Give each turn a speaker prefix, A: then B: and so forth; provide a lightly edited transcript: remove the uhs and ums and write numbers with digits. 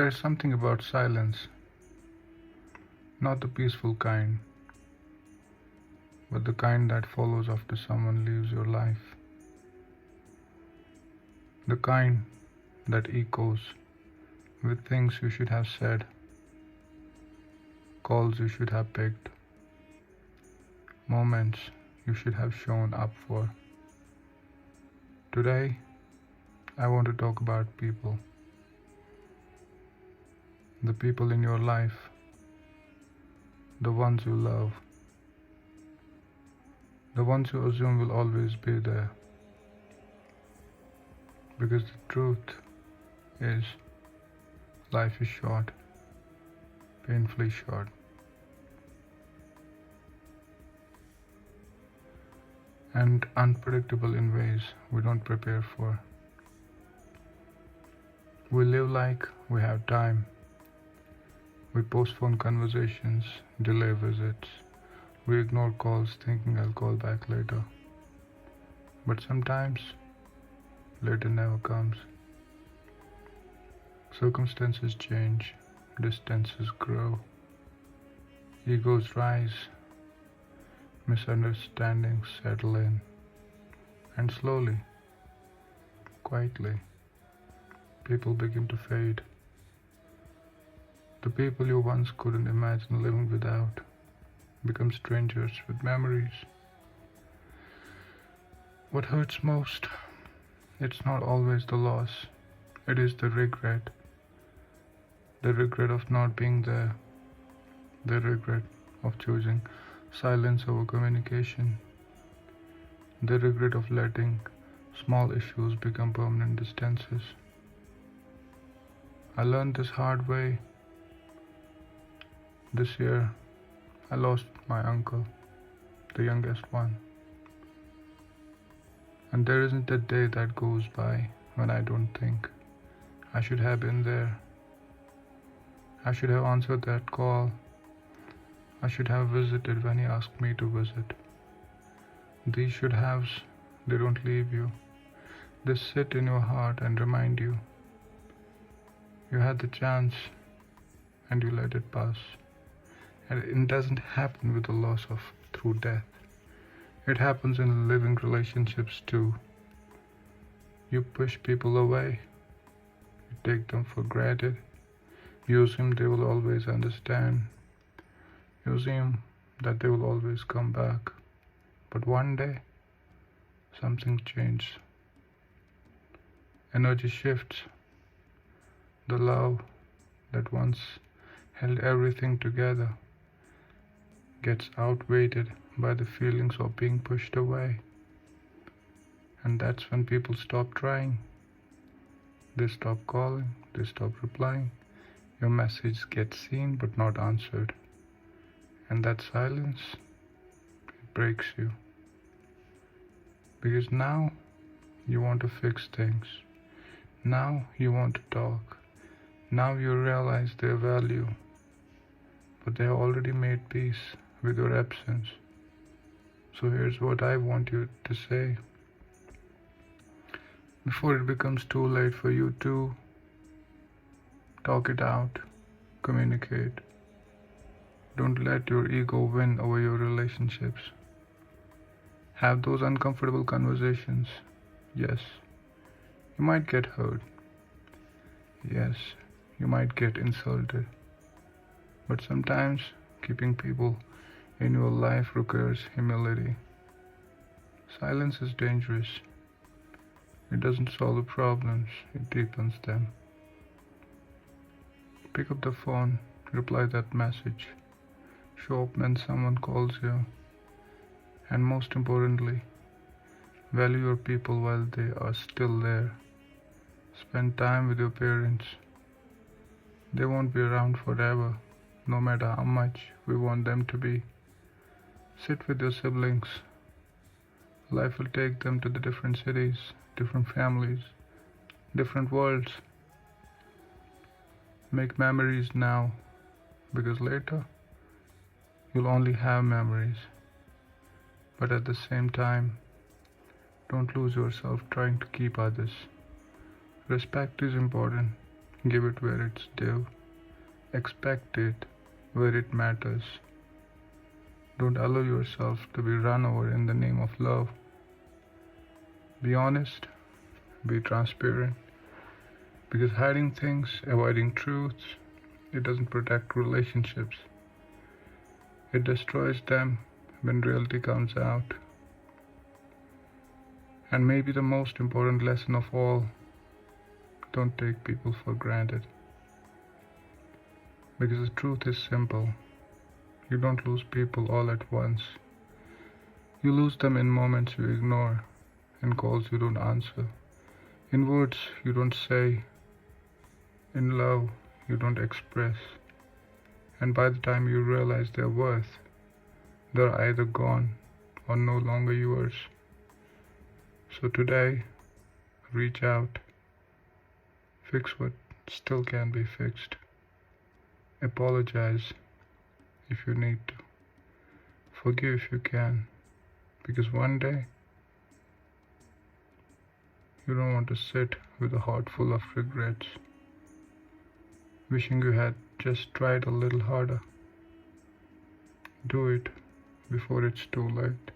A: There's something about silence, not the peaceful kind, but the kind that follows after someone leaves your life. The kind that echoes with things you should have said, calls you should have picked, moments you should have shown up for. Today, I want to talk about people. The people in your life, the ones you love, the ones you assume will always be there. Because the truth is, life is short, painfully short. And unpredictable in ways we don't prepare for. We live like we have time. We postpone conversations, delay visits. We ignore calls thinking I'll call back later. But sometimes, later never comes. Circumstances change, distances grow, egos rise, misunderstandings settle in, and slowly, quietly, people begin to fade. The people you once couldn't imagine living without become strangers with memories. What hurts most? It's not always the loss, it is the regret. The regret of not being there, the regret of choosing silence over communication, the regret of letting small issues become permanent distances. I learned this hard way. This year, I lost my uncle, the youngest one. And there isn't a day that goes by when I don't think I should have been there. I should have answered that call. I should have visited when he asked me to visit. These should haves, they don't leave you. They sit in your heart and remind you. You had the chance and you let it pass. And it doesn't happen with the loss of through death. It happens in living relationships too. You push people away. You take them for granted. You assume they will always understand. You assume that they will always come back. But one day, something changes. Energy shifts. The love that once held everything together gets outweighed by the feelings of being pushed away. And that's when people stop trying. They stop calling, they stop replying. Your message gets seen but not answered. And that silence, it breaks you. Because now you want to fix things. Now you want to talk. Now you realize their value. But they have already made peace with your absence. So here's what I want you to say. Before it becomes too late for you to talk it out, communicate. Don't let your ego win over your relationships. Have those uncomfortable conversations. Yes, you might get hurt. Yes, you might get insulted. But sometimes keeping people in your life requires humility. Silence is dangerous. It doesn't solve the problems, it deepens them. Pick up the phone, reply that message. Show up when someone calls you. And most importantly, value your people while they are still there. Spend time with your parents. They won't be around forever, no matter how much we want them to be. Sit with your siblings. Life will take them to the different cities, different families, different worlds. Make memories now, because later you'll only have memories. But at the same time, don't lose yourself trying to keep others. Respect is important, Give it where it's due. Expect it where it matters. Don't allow yourself to be run over in the name of love. Be honest, be transparent, because hiding things, avoiding truths, it doesn't protect relationships. It destroys them when reality comes out. And maybe the most important lesson of all, don't take people for granted. Because the truth is simple. You don't lose people all at once. You lose them in moments you ignore, in calls you don't answer, in words you don't say, in love you don't express. And by the time you realize their worth, they're either gone or no longer yours. So today, reach out, fix what still can be fixed, apologize if you need to, forgive if you can, because one day you don't want to sit with a heart full of regrets, wishing you had just tried a little harder. Do it before it's too late.